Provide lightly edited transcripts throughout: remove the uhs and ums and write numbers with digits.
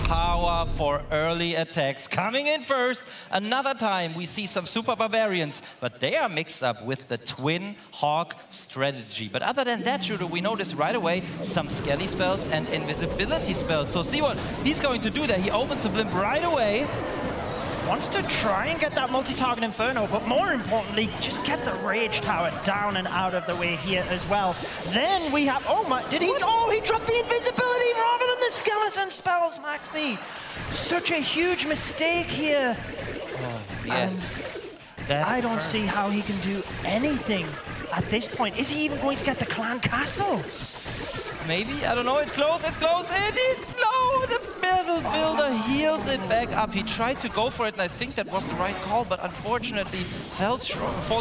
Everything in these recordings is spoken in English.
Power for early attacks. Coming in first, another time we see some super barbarians, but they are mixed up with the twin hawk strategy. But other than that, Judo, we notice right away some skelly spells and invisibility spells. So see what he's going to do there. He opens the blimp right away. Wants to try and get that multi-target Inferno, but more importantly, just get the Rage Tower down and out of the way here as well. Then we have, oh my, did he? Oh, he dropped the invisibility rather than the skeleton spells, Maxi. Such a huge mistake here. Oh, yes. I don't see how he can do anything at this point. Is he even going to get the clan castle? Maybe, I don't know, it's close, and no, the Battle Builder heals it back up. He tried to go for it, and I think that was the right call, but unfortunately falls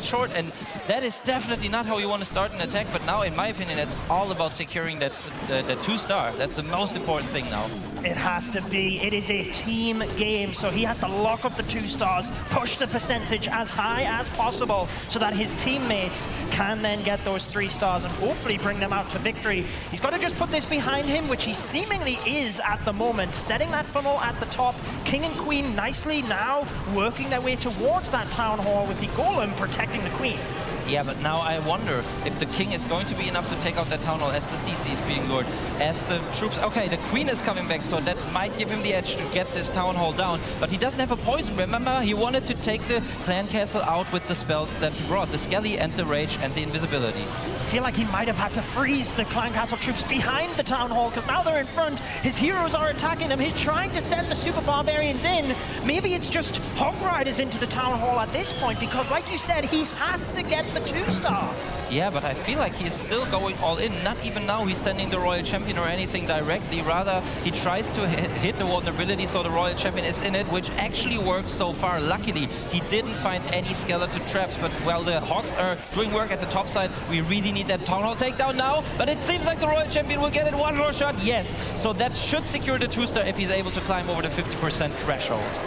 short, and that is definitely not how you want to start an attack, but now, in my opinion, it's all about securing that the 2-star. That's the most important thing now. It has to be. It is a team game, so he has to lock up the 2 stars, push the percentage as high as possible so that his teammates can then get those 3 stars and hopefully bring them out to victory. He's got to just put this behind him, which he seemingly is at the moment, setting that funnel at the top. King and Queen nicely now working their way towards that Town Hall with the Golem protecting the Queen. Yeah, but now I wonder if the King is going to be enough to take out that Town Hall as the CC is being lured, as the troops... Okay, the Queen is coming back, so that might give him the edge to get this Town Hall down. But he doesn't have a poison, remember? He wanted to take the Clan Castle out with the spells that he brought, the Skelly and the Rage and the Invisibility. I feel like he might have had to freeze the Clan Castle troops behind the Town Hall, because now they're in front. His heroes are attacking them. He's trying to send the Super Barbarians in. Maybe it's just Hog Riders into the Town Hall at this point, because like you said, he has to get the 2-star. Yeah, but I feel like he is still going all in. Not even now he's sending the Royal Champion or anything directly. Rather, he tries to hit the vulnerability so the Royal Champion is in it, which actually works so far. Luckily, he didn't find any skeleton traps, but while the Hawks are doing work at the top side, we really need that Town Hall takedown now. But it seems like the Royal Champion will get it one more shot. Yes, so that should secure the 2-star if he's able to climb over the 50% threshold.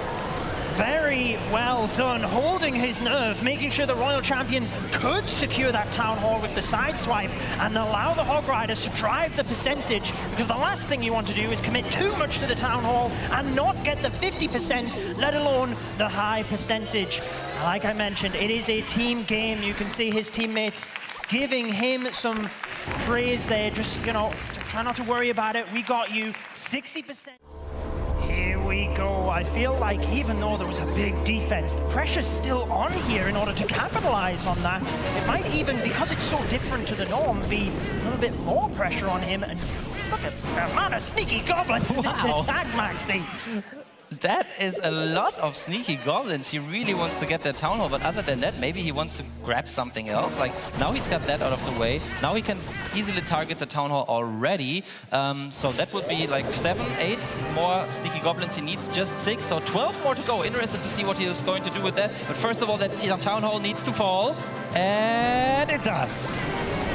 Very well done, holding his nerve, making sure the Royal Champion could secure that Town Hall with the side swipe and allow the Hog Riders to drive the percentage, because the last thing you want to do is commit too much to the Town Hall and not get the 50%, let alone the high percentage. Like I mentioned, it is a team game. You can see his teammates giving him some praise there. Just, you know, try not to worry about it. We got you 60%. Here we go. I feel like even though there was a big defense, the pressure's still on here in order to capitalize on that. It might even, because it's so different to the norm, be a little bit more pressure on him. And look at the amount of sneaky goblins to attack Maxi. That is a lot of sneaky goblins. He really wants to get that Town Hall, but other than that, maybe he wants to grab something else. Like, now he's got that out of the way. Now he can easily target the Town Hall already. So that would be like 7, 8 more sneaky goblins he needs, just 6. So 12 more to go. Interested to see what he is going to do with that. But first of all, that Town Hall needs to fall. And it does.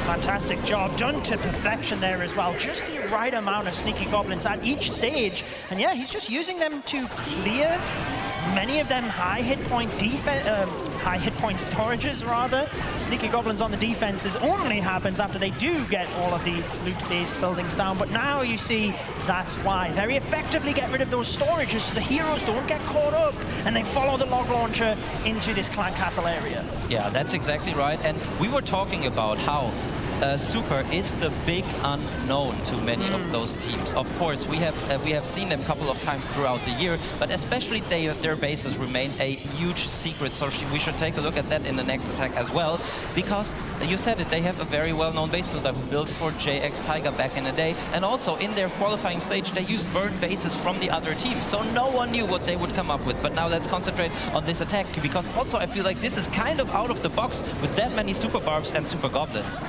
Fantastic job, done to perfection there as well. Just the right amount of sneaky goblins at each stage. And yeah, he's just using them to clear many of them high hit point storages rather. Sneaky goblins on the defenses only happens after they do get all of the loot-based buildings down. But now you see that's why. Very effectively get rid of those storages so the heroes don't get caught up and they follow the log launcher into this Clan Castle area. Yeah, that's exactly right. And we were talking about how Super is the big unknown to many of those teams. Of course, we have seen them a couple of times throughout the year, but especially their bases remain a huge secret. So we should take a look at that in the next attack as well, because you said it, they have a very well-known base builder who built for JX Tiger back in the day, and also in their qualifying stage they used burned bases from the other teams, so no one knew what they would come up with. But now let's concentrate on this attack, because also I feel like this is kind of out of the box with that many Super Barbs and Super Goblins.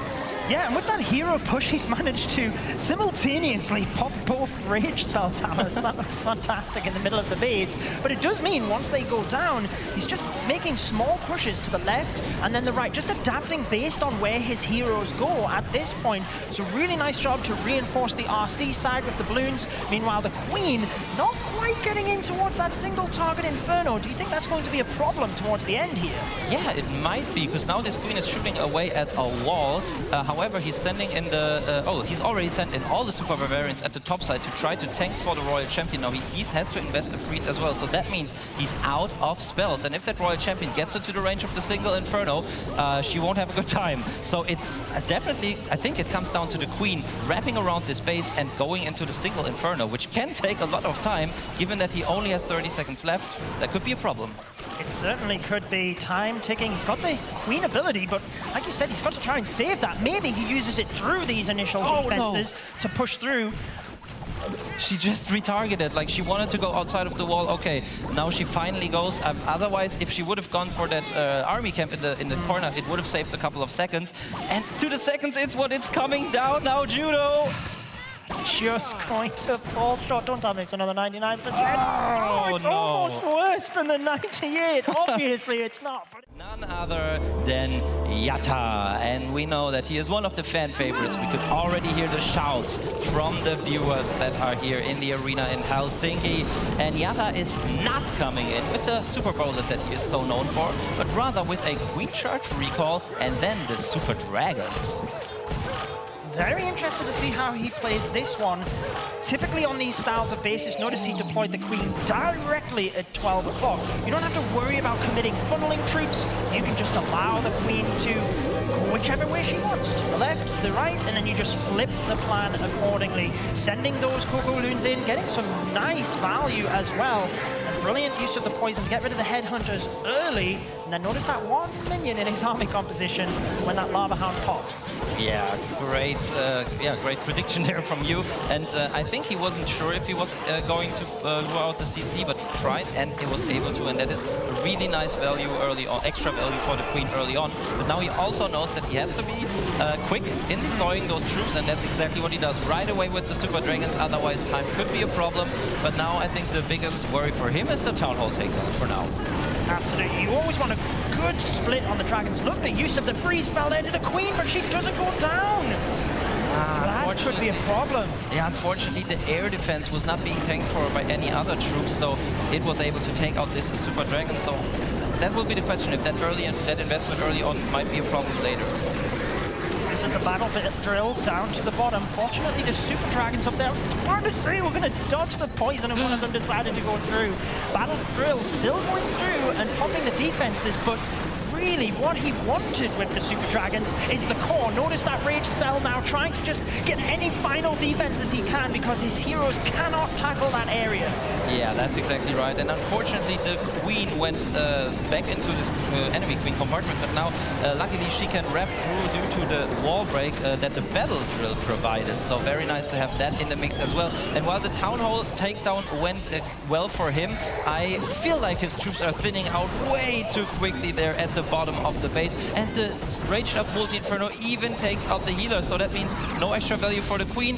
Yeah, and with that hero push, he's managed to simultaneously pop both Rage Spell Towers. That looks fantastic in the middle of the base. But it does mean once they go down, he's just making small pushes to the left and then the right, just adapting based on where his heroes go at this point. So really nice job to reinforce the RC side with the balloons. Meanwhile, the Queen, not quite quite getting in towards that single target Inferno. Do you think that's going to be a problem towards the end here? Yeah, it might be, because now this queen is shooting away at a wall. However, he's sending in the... he's already sent in all the Super Barbarians at the top side to try to tank for the Royal Champion. Now he has to invest a freeze as well, so that means he's out of spells. And if that Royal Champion gets into the range of the single Inferno, she won't have a good time. So it definitely, I think it comes down to the queen wrapping around this base and going into the single Inferno, which can take a lot of time, given that he only has 30 seconds left. That could be a problem. It certainly could be. Time ticking. He's got the queen ability, but like you said, he's got to try and save that. Maybe he uses it through these initial defenses to push through. She just retargeted, like she wanted to go outside of the wall. Okay, now she finally goes. Otherwise, if she would have gone for that army camp in the corner, it would have saved a couple of seconds. And to the seconds, it's coming down now, Judo. Just going to fall short. Don't tell me it's another 99%. Oh, it's almost worse than the 98. Obviously, it's not. But none other than Yatta. And we know that he is one of the fan favorites. We could already hear the shouts from the viewers that are here in the arena in Helsinki. And Yatta is not coming in with the Super Bowlers that he is so known for, but rather with a Queen Charge recall and then the Super Dragons. Very interested to see how he plays this one. Typically on these styles of bases, notice he deployed the queen directly at 12 o'clock. You don't have to worry about committing funneling troops. You can just allow the queen to go whichever way she wants, to the left, to the right, and then you just flip the plan accordingly. Sending those Coco Loons in, getting some nice value as well. And brilliant use of the poison to get rid of the headhunters early. And then notice that one minion in his army composition when that Lava Hound pops. Yeah, great prediction there from you. And I think he wasn't sure if he was going to lure out the CC, but he tried and he was able to. And that is a really nice value early on, extra value for the queen early on. But now he also knows that he has to be quick in deploying those troops, and that's exactly what he does right away with the Super Dragons. Otherwise, time could be a problem. But now I think the biggest worry for him is the Town Hall takedown for now. Absolutely. You always want a good split on the Dragons. Look, the use of the freeze spell there to the queen, but she doesn't go down. That could be a problem. Yeah, unfortunately, the air defense was not being tanked for by any other troops, so it was able to take out this Super Dragon. So that will be the question, if that investment early on might be a problem later. Isn't the battle bit drilled down to the bottom? Fortunately, the Super Dragons up there. I was trying to say we're going to dodge the poison, and one of them decided to go through. Battle drill still going through and popping the defenses, but really what he wanted with the Super Dragons is the core. Notice that rage spell now, trying to just get any final defenses he can, because his heroes cannot tackle that area. Yeah, that's exactly right. And unfortunately, the queen went back into this enemy queen compartment, but now luckily she can wrap through due to the wall break that the battle drill provided. So very nice to have that in the mix as well. And while the Town Hall takedown went well for him, I feel like his troops are thinning out way too quickly there at the bottom of the base, and the Raged Up Multi-Inferno even takes out the healer, so that means no extra value for the queen,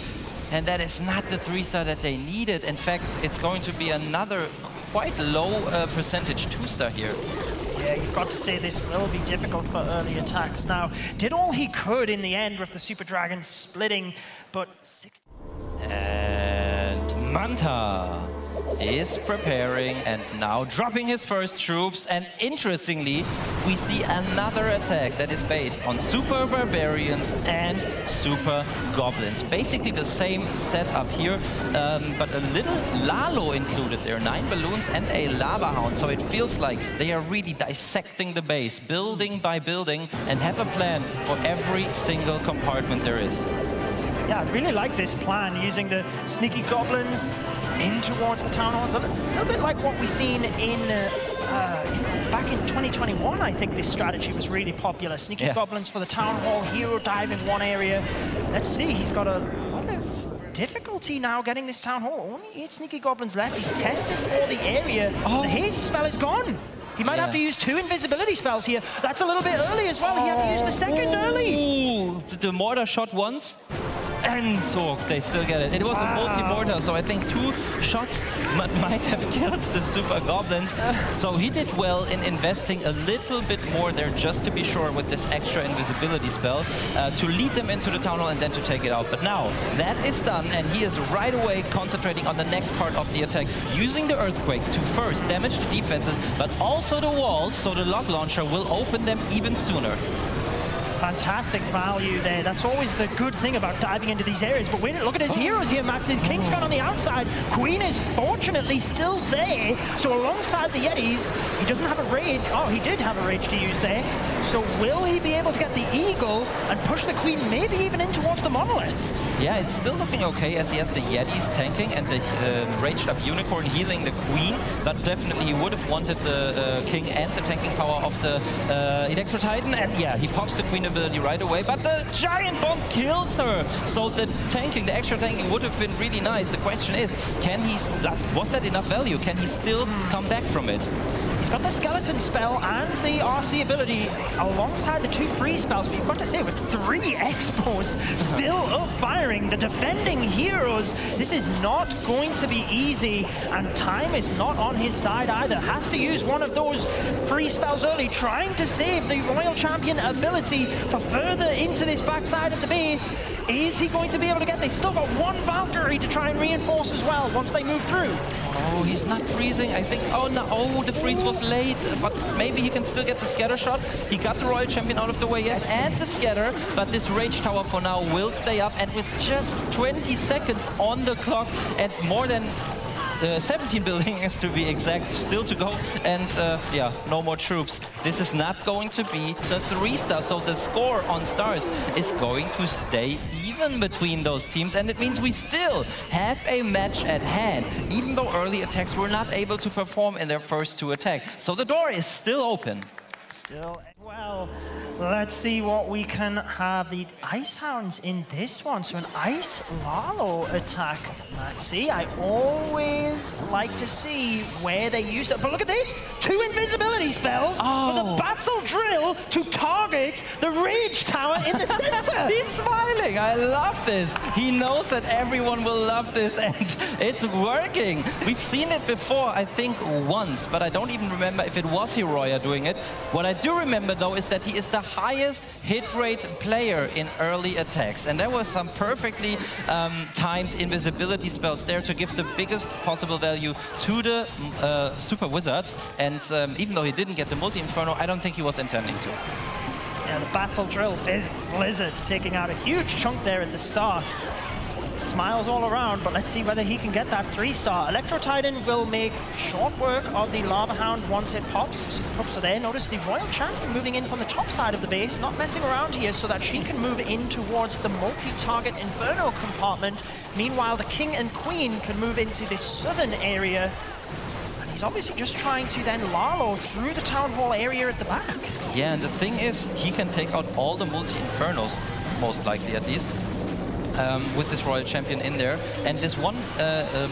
and that is not the 3-star that they needed. In fact, it's going to be another quite low percentage 2-star here. Yeah, you've got to say this will be difficult for early attacks. Now, did all he could in the end with the Super Dragon splitting, but... And Manta is preparing and now dropping his first troops, and interestingly we see another attack that is based on Super Barbarians and Super Goblins. Basically the same setup here, but a little Lalo included there, 9 balloons and a Lava Hound, so it feels like they are really dissecting the base, building by building, and have a plan for every single compartment there is. Yeah, I really like this plan, using the sneaky goblins in towards the Town Halls. A little bit like what we've seen in back in 2021, I think this strategy was really popular. Sneaky goblins for the Town Hall, hero dive in one area. Let's see, he's got a lot of difficulty now getting this Town Hall. Only 8 sneaky goblins left. He's tested for the area. Oh. The haste spell is gone. He might have to use 2 invisibility spells here. That's a little bit early as well. He had to use the second early. The mortar shot once. and Torque, they still get it. It was a multi-mortar, so I think 2 shots might have killed the Super Goblins. So he did well in investing a little bit more there just to be sure with this extra invisibility spell to lead them into the Town Hall and then to take it out. But now that is done, and he is right away concentrating on the next part of the attack, using the Earthquake to first damage the defenses, but also the walls, so the lock launcher will open them even sooner. Fantastic value there. That's always the good thing about diving into these areas. But wait, look at his heroes here, Max. King's gone on the outside. Queen is fortunately still there. So alongside the Yetis, he doesn't have a rage. Oh, he did have a rage to use there. So will he be able to get the Eagle and push the Queen maybe even in towards the Monolith? Yeah, it's still looking okay as he has the Yetis tanking and the raged up Unicorn healing the Queen, but definitely he would have wanted the King and the tanking power of the Electro Titan, and yeah, he pops the Queen ability right away, but the Giant Bomb kills her! So the tanking, the extra tanking would have been really nice. The question is, can he, was that enough value? Can he still come back from it? He's got the Skeleton spell and the RC ability alongside the 2 free spells, but you've got to say, with 3 Expos still up firing, the defending heroes, this is not going to be easy, and time is not on his side either. Has to use one of those free spells early, trying to save the Royal Champion ability for further into this backside of the base. Is he going to be able to get this? Still got 1 Valkyrie to try and reinforce as well once they move through. Oh, he's not freezing, I think. Oh, no, oh, the freeze was late, but maybe he can still get the scatter shot. He got the Royal Champion out of the way, yes, and the scatter, but this Rage Tower for now will stay up, and with just 20 seconds on the clock and more than 17 buildings to be exact still to go, and yeah, no more troops. This is not going to be the 3-star, so the score on stars is going to stay even between those teams, and it means we still have a match at hand, even though early attacks were not able to perform in their first 2 attacks. So the door is still open. Still, well, let's see what we can have. The Ice Hounds in this one. So an Ice Lalo attack, Maxi. I always like to see where they use it. But look at this! 2 invisibility spells with a Battle Drill to target the Rage Tower in the center. He's smiling. I love this. He knows that everyone will love this, and it's working. We've seen it before, I think, once, but I don't even remember if it was Hiroya doing it. What I do remember, though, is that he is the highest hit rate player in early attacks. And there was some perfectly timed invisibility spells there to give the biggest possible value to the Super Wizards. And even though he didn't get the Multi-Inferno, I don't think he was intending to. Yeah, the Battle Drill is Blizzard taking out a huge chunk there at the start. Smiles all around, but let's see whether he can get that 3-star. Electro Titan will make short work of the Lava Hound once it pops. So there, notice the Royal Champion moving in from the top side of the base, not messing around here so that she can move in towards the multi-target Inferno compartment. Meanwhile, the King and Queen can move into this southern area. And he's obviously just trying to then Lalo through the Town Hall area at the back. Yeah, and the thing is, he can take out all the multi-Infernos, most likely at least. With this Royal Champion in there. And this one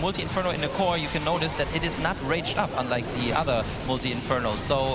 multi-Inferno in the core, you can notice that it is not raged up, unlike the other multi-Infernos. So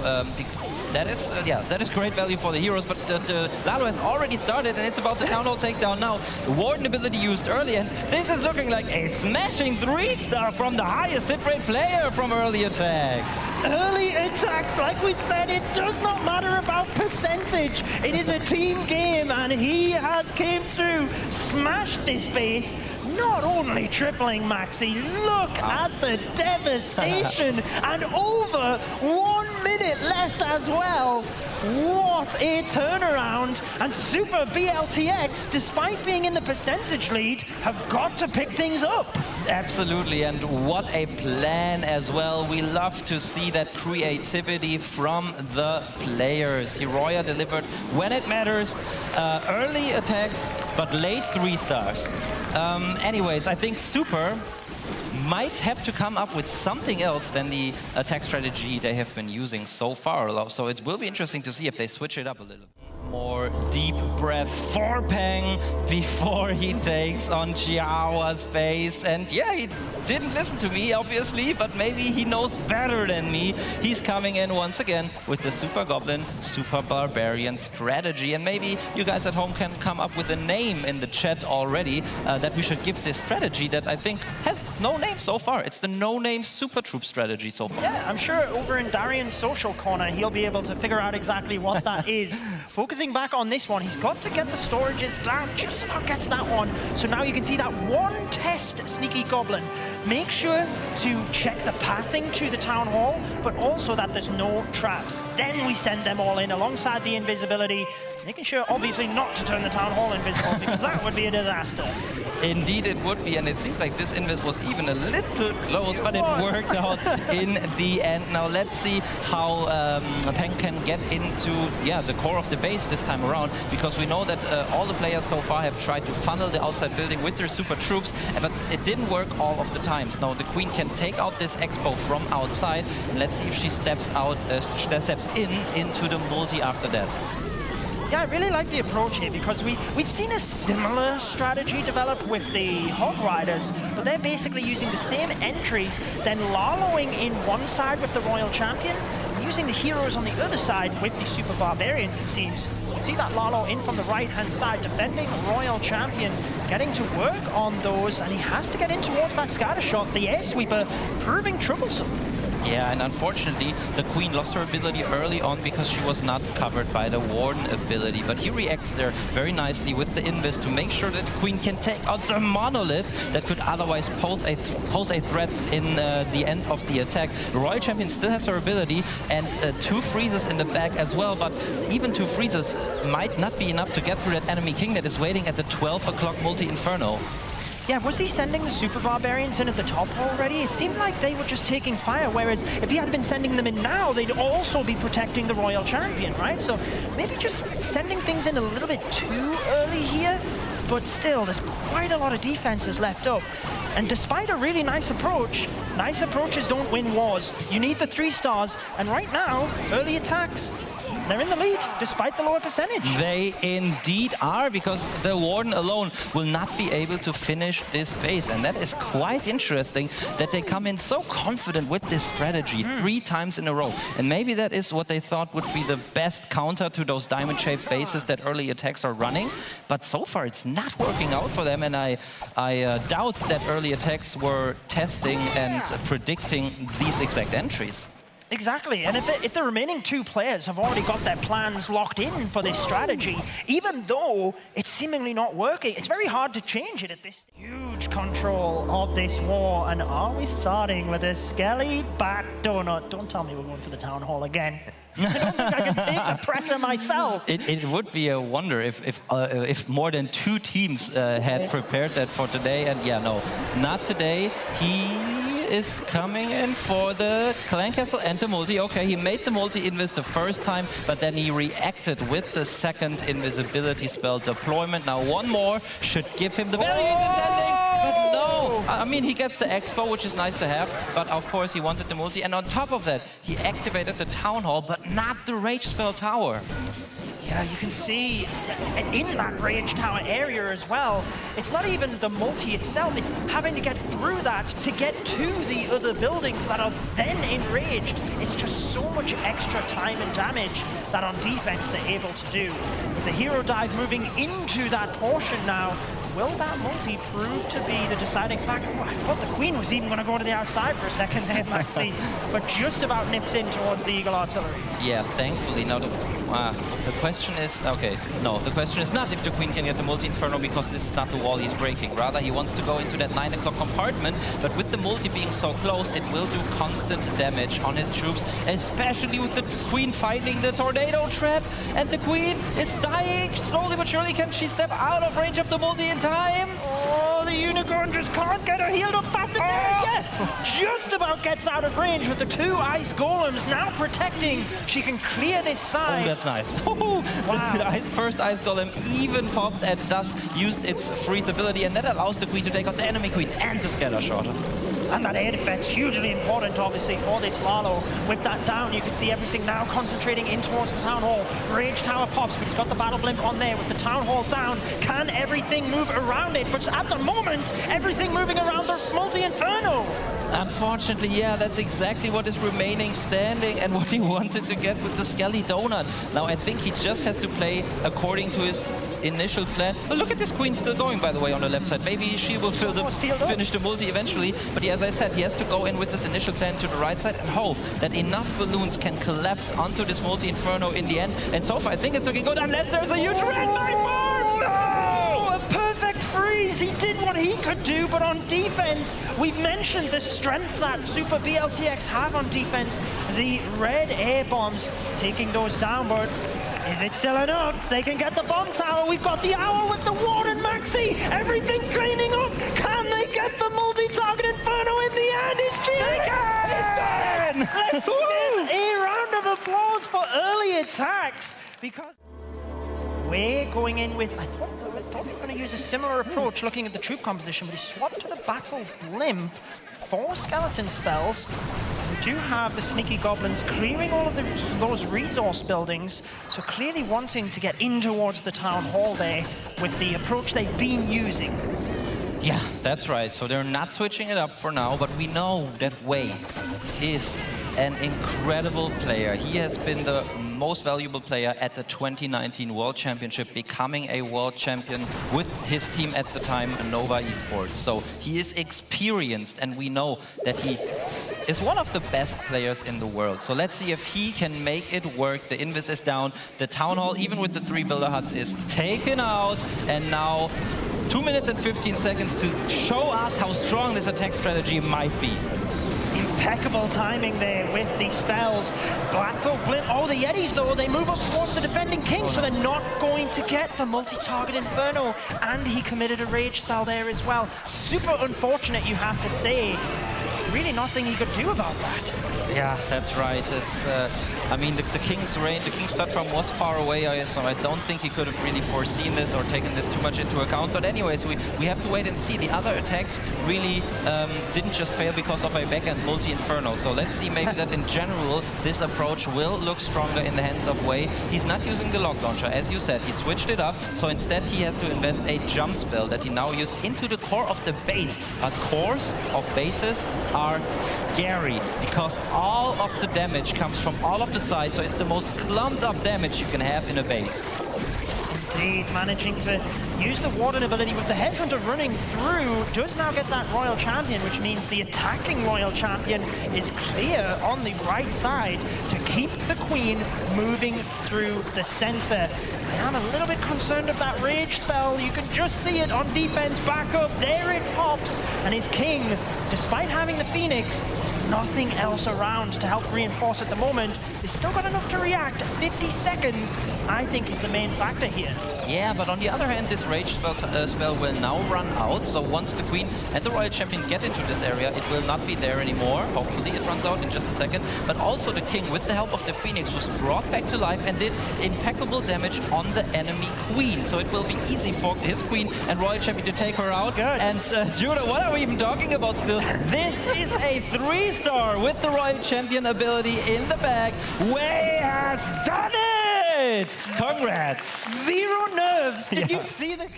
that is great value for the heroes, but the Lalo has already started, and it's about the Town Hall takedown now. The Warden ability used early, and this is looking like a smashing 3-star from the highest hit rate player from early attacks. Early attacks, like we said, it does not matter about percentage. It is a team game, and he has came through, smashed this base, not only tripling Maxi, look at the devastation, and over 1 minute left as well. What a turnaround, and Sup B.L.T.X, despite being in the percentage lead, have got to pick things up. Absolutely, and what a plan as well. We love to see that creativity from the players. Hiroya delivered when it matters, early attacks, but late 3-stars. Anyways, I think Super might have to come up with something else than the attack strategy they have been using so far. So it will be interesting to see if they switch it up a little. more deep breath for Peng before he takes on Chihuahua's base. And yeah, he didn't listen to me, obviously, but maybe he knows better than me. He's coming in once again with the Super Goblin, Super Barbarian strategy. And maybe you guys at home can come up with a name in the chat already that we should give this strategy that I think has no name so far. It's the no-name Super Troop strategy so far. Yeah, I'm sure over in Darian's social corner, he'll be able to figure out exactly what that is. Focusing back on this one, he's got to get the storages down. Just about gets that one. So now you can see that one test Sneaky Goblin. Make sure to check the pathing to the Town Hall, but also that there's no traps. Then we send them all in alongside the invisibility, making sure, obviously, not to turn the Town Hall invisible, because that would be a disaster. Indeed, it would be, and it seemed like this invis was even a little close, but it worked out in the end. Now, let's see how Peng can get into the core of the base this time around, because we know that all the players so far have tried to funnel the outside building with their super troops, but it didn't work all of the times. Now, the Queen can take out this expo from outside, and let's see if she steps into the multi after that. Yeah, I really like the approach here because we've seen a similar strategy develop with the Hog Riders, but they're basically using the same entries, then lallowing in one side with the Royal Champion, and using the heroes on the other side with the Super Barbarians, it seems. You can see that Lalo in from the right-hand side, defending Royal Champion, getting to work on those, and he has to get in towards that scatter shot. The Air Sweeper proving troublesome. Yeah, and unfortunately, the Queen lost her ability early on because she was not covered by the Warden ability. But he reacts there very nicely with the Invis to make sure that the Queen can take out the Monolith that could otherwise pose a threat in the end of the attack. The Royal Champion still has her ability and 2 freezes in the back as well, but even 2 freezes might not be enough to get through that enemy king that is waiting at the 12 o'clock multi-inferno. Yeah, was he sending the Super Barbarians in at the top already? It seemed like they were just taking fire, whereas if he had been sending them in now, they'd also be protecting the Royal Champion, right? So maybe just sending things in a little bit too early here, but still, there's quite a lot of defenses left up. And despite a really nice approaches don't win wars. You need the 3 stars, and right now, early attacks, they're in the lead, despite the lower percentage. They indeed are, because the Warden alone will not be able to finish this base. And that is quite interesting that they come in so confident with this strategy 3 times in a row. And maybe that is what they thought would be the best counter to those diamond-shaped bases that early attacks are running. But so far, it's not working out for them. And I doubt that early attacks were testing and predicting these exact entries. Exactly, and if the remaining 2 players have already got their plans locked in for this strategy, even though it's seemingly not working, it's very hard to change it at this huge control of this war. And are we starting with a Skelly Bat Donut? Don't tell me we're going for the Town Hall again. I don't think I can take the pressure myself. It would be a wonder if more than 2 teams had prepared that for today. And yeah, no, not today. He is coming in for the Clan Castle and the multi. Okay, he made the multi-invis the first time, but then he reacted with the second invisibility spell deployment. Now 1 more should give him the value he's intending, but no! I mean, he gets the expo, which is nice to have, but of course he wanted the multi. And on top of that, he activated the Town Hall, but not the Rage Spell Tower. Yeah, you can see in that Rage Tower area as well, it's not even the multi itself, it's having to get through that to get to the other buildings that are then enraged. It's just so much extra time and damage that on defense they're able to do. With the hero dive moving into that portion now, will that multi prove to be the deciding factor? Oh, I thought the Queen was even going to go to the outside for a second there, Maxi, but just about nips in towards the Eagle Artillery. Yeah, thankfully. Now the question is, okay, no, the question is not if the Queen can get the multi-inferno, because this is not the wall he's breaking. Rather, he wants to go into that 9 o'clock compartment, but with the multi being so close, it will do constant damage on his troops, especially with the Queen fighting the tornado trap, and the Queen is dying. Slowly but surely, can she step out of range of the multi in time? Oh, the Unicorn just can't get her healed up fast enough. Yes, just about gets out of range with the 2 ice golems now protecting. She can clear this side. Oh, that's nice. Wow. The first ice golem even popped and thus used its freeze ability, and that allows the Queen to take out the enemy Queen and the scatter shot. And that air defense, hugely important, obviously, for this Lalo. With that down, you can see everything now concentrating in towards the Town Hall. Rage Tower pops, but he's got the Battle Blimp on there. With the Town Hall down, can everything move around it? But at the moment, everything moving around the Multi-Inferno. Unfortunately, yeah, that's exactly what is remaining standing and what he wanted to get with the Skelly Donut. Now, I think he just has to play according to his initial plan. But look at this Queen still going, by the way, on the left side. Maybe she will finish the multi eventually. But yeah, as I said, he has to go in with this initial plan to the right side and hope that enough balloons can collapse onto this Multi-Inferno in the end. And so far, I think it's looking good, unless there's a huge red mine farm! No! A perfect freeze! He did what he could do, but on defense, we've mentioned the strength that Super B.L.T.X have on defense. The red air bombs taking those down, but is it still enough? They can get the bomb tower. We've got the Owl with the Ward and Maxi. Everything cleaning up. Can they get the multi-target Inferno in the end? He's cheering. He's got it. Let's give a round of applause for early attacks, because we're going in with, I thought we were going to use a similar approach looking at the troop composition, but he swapped to the Battle Blimp for skeleton spells. We do have the Sneaky Goblins clearing all of those resource buildings, so clearly wanting to get in towards the Town Hall there with the approach they've been using. Yeah, that's right. So they're not switching it up for now, but we know that Wei is an incredible player. He has been the most valuable player at the 2019 World Championship, becoming a world champion with his team at the time, Nova Esports. So he is experienced, and we know that he is one of the best players in the world. So let's see if he can make it work. The Invis is down. The Town Hall, even with the 3 builder huts, is taken out. And now 2 minutes and 15 seconds to show us how strong this attack strategy might be. Impeccable timing there with the spells. Battle Blimp. Oh, the Yetis, though, they move up towards the defending king, so they're not going to get the multi-target Inferno. And he committed a rage spell there as well. Super unfortunate, you have to say. Really nothing he could do about that. Yeah, that's right. It's, I mean, the King's reign, the King's platform was far away, so I don't think he could have really foreseen this or taken this too much into account. But anyways, we have to wait and see. The other attacks really didn't just fail because of a back-end multi-inferno. So let's see maybe that in general, this approach will look stronger in the hands of Wei. He's not using the log launcher, as you said. He switched it up, so instead he had to invest a jump spell that he now used into the core of the base. But cores of bases are scary because all of the damage comes from all of the sides, so it's the most clumped up damage you can have in a base. Indeed, managing to use the Warden ability with the Headhunter running through, does now get that Royal Champion, which means the attacking Royal Champion is clear on the right side to keep the Queen moving through the center. I am a little bit concerned of that Rage spell. You can just see it on defense, back up, there it pops, and his King, despite having the Phoenix, there's nothing else around to help reinforce at the moment. He's still got enough to react. 50 seconds, I think, is the main factor here. Yeah, but on the other hand, this Rage spell will now run out, so once the Queen and the Royal Champion get into this area, it will not be there anymore. Hopefully it runs out in just a second. But also the King, with the help of the Phoenix, was brought back to life and did impeccable damage on the enemy Queen. So it will be easy for his Queen and Royal Champion to take her out. Good. And Judah, what are we even talking about still? This is a 3-star with the Royal Champion ability in the bag. Wei has done it! Congrats! 0 nerves. Did you see the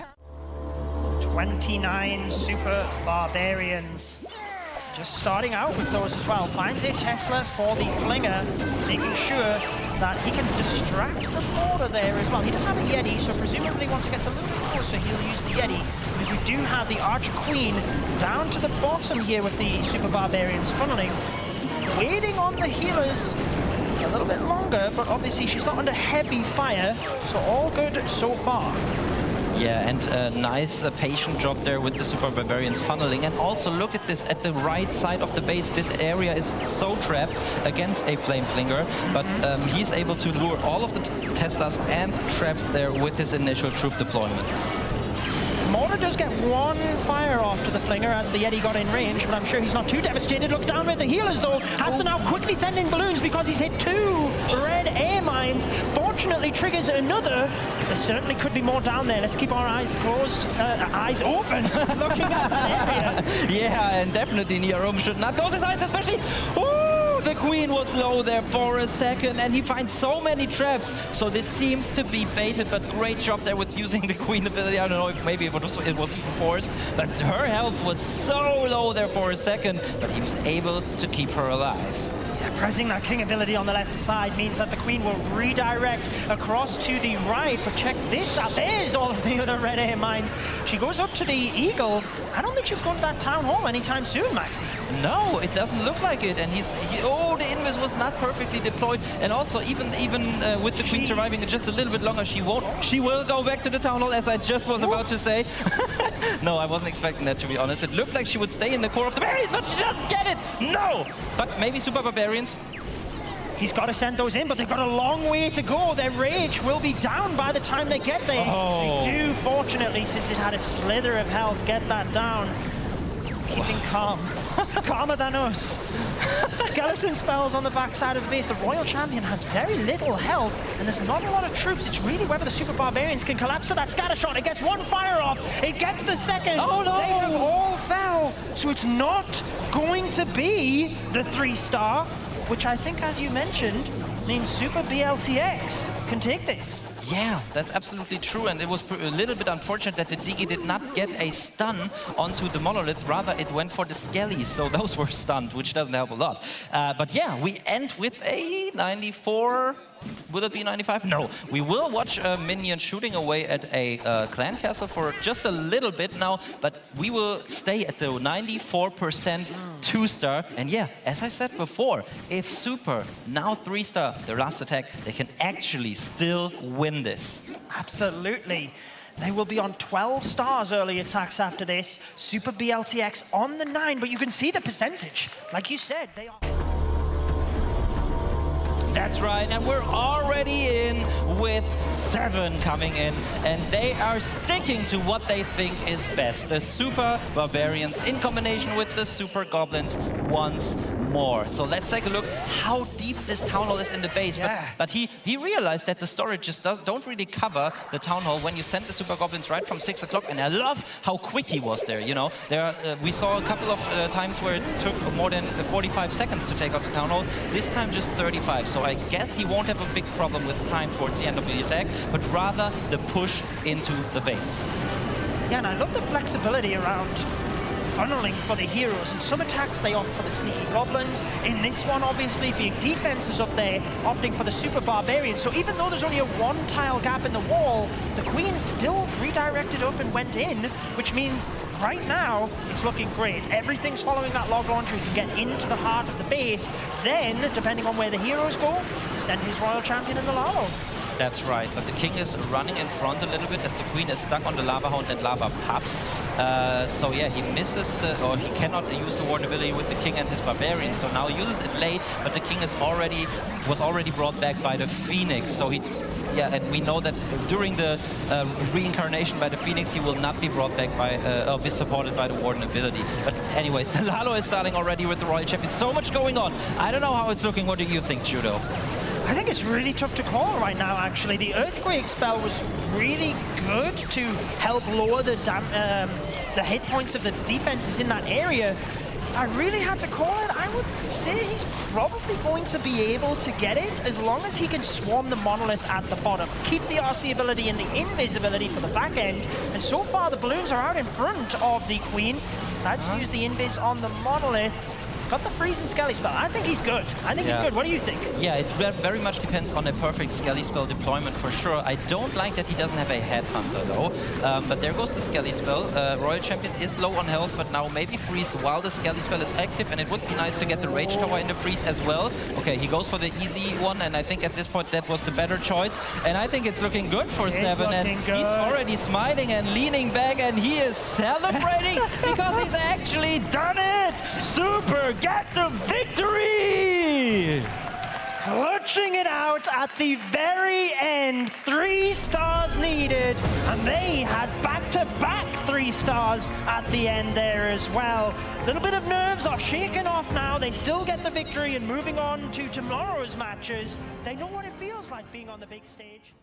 29 Super Barbarians? Just starting out with those as well. Finds a Tesla for the Flinger, making sure that he can distract the border there as well. He does have a Yeti, so presumably once it gets a little bit closer, he'll use the Yeti. Because we do have the Archer Queen down to the bottom here with the Super Barbarians funneling. Waiting on the healers a little bit longer, but obviously she's not under heavy fire, so all good so far. Yeah, and a nice patient job there with the Super Barbarians funneling. And also look at this, at the right side of the base, this area is so trapped against a Flame Flinger, but he's able to lure all of the Teslas and traps there with his initial troop deployment. More to does get one fire off to the flinger as the Yeti got in range, but I'm sure he's not too devastated. Look down with the healers though. Has to now quickly send in balloons because he's hit 2 red air mines. Fortunately triggers another. There certainly could be more down there. Let's keep our eyes closed, eyes open, looking at that area. Yeah, and definitely Niarum should not close his eyes, especially. Ooh, the Queen was low there for a second, and he finds so many traps. So this seems to be baited, but great job there with using the Queen ability. I don't know if maybe it was even forced, but her health was so low there for a second, but he was able to keep her alive. Pressing that King ability on the left side means that the Queen will redirect across to the right, but check this out. There's all of the other red air mines. She goes up to the Eagle. I don't think she's going to that Town Hall anytime soon, Maxi. No, it doesn't look like it, and oh, the invis was not perfectly deployed, and also even with the Queen surviving just a little bit longer, she will go back to the Town Hall, as I just was about to say. No, I wasn't expecting that, to be honest. It looked like she would stay in the core of the berries, but she doesn't get it. No, but maybe Super Barbarians. He's got to send those in, but they've got a long way to go. Their rage will be down by the time they get there. Oh. They do, fortunately, since it had a slither of health, get that down. Keeping calm. Calmer than us. Skeleton spells on the backside of the base. The Royal Champion has very little health, and there's not a lot of troops. It's really whether the Super Barbarians can collapse to that scatter shot. It gets one fire off. It gets the second. Oh, no. They have all fell. So it's not going to be the 3-star, which I think, as you mentioned, means Super B.L.T.X. can take this. Yeah, that's absolutely true, and it was a little bit unfortunate that the Digi did not get a stun onto the Monolith. Rather, it went for the Skellies, so those were stunned, which doesn't help a lot. But yeah, we end with a 94. Will it be 95? No. We will watch a minion shooting away at a clan castle for just a little bit now, but we will stay at the 94% 2-star. And yeah, as I said before, if Super, now 3-star, their last attack, they can actually still win this. Absolutely. They will be on 12 stars early attacks after this. Super B.L.T.X. on the 9, but you can see the percentage. Like you said, they are... That's right, and we're already in with 7 coming in, and they are sticking to what they think is best. The Super Barbarians in combination with the Super Goblins once more. So let's take a look how deep this Town Hall is in the base. Yeah. But he realized that the storage just don't really cover the Town Hall when you send the Super Goblins right from 6 o'clock, and I love how quick he was there, you know. We saw a couple of times where it took more than 45 seconds to take out the Town Hall. This time just 35, so I guess he won't have a big problem with time towards the end of the attack, but rather the push into the base. Yeah, and I love the flexibility around funneling for the heroes. In some attacks, they opt for the sneaky goblins. In this one, obviously, being defenses up there, opting for the Super Barbarians. So even though there's only a 1-tile gap in the wall, the Queen still redirected up and went in, which means right now, it's looking great. Everything's following that log launcher. You can get into the heart of the base. Then, depending on where the heroes go, send his Royal Champion in the lava. That's right, but the King is running in front a little bit as the Queen is stuck on the Lava Hound and Lava Pups. So yeah, he misses or he cannot use the Ward ability with the King and his Barbarian. So now he uses it late, but the King was already brought back by the Phoenix. So yeah, and we know that during the reincarnation by the Phoenix, he will not be brought back by, or be supported by the Warden ability. But anyways, the Lalo is starting already with the Royal Champion. So much going on. I don't know how it's looking. What do you think, Judo? I think it's really tough to call right now, actually. The Earthquake spell was really good to help lower the hit points of the defenses in that area. If I really had to call it, I would say he's probably going to be able to get it as long as he can swarm the Monolith at the bottom. Keep the RC ability and the invisibility for the back end. And so far, the balloons are out in front of the Queen. Decides to use the invis on the Monolith. He's got the freeze and Skelly spell. I think he's good. I think he's good. What do you think? Yeah, it very much depends on a perfect Skelly spell deployment for sure. I don't like that he doesn't have a Headhunter though. But there goes the Skelly spell. Royal Champion is low on health, but now maybe freeze while the Skelly spell is active, and it would be nice to get the Rage Tower in the freeze as well. Okay, he goes for the easy one, and I think at this point that was the better choice. And I think it's looking good for 7, and he's already smiling and leaning back, and he is celebrating because he's actually done it! Super! Get the victory! Clutch clutching it out at the very end. 3 stars needed, and they had back-to-back 3 stars at the end there as well. A little bit of nerves are shaken off now. They still get the victory, and moving on to tomorrow's matches, they know what it feels like being on the big stage.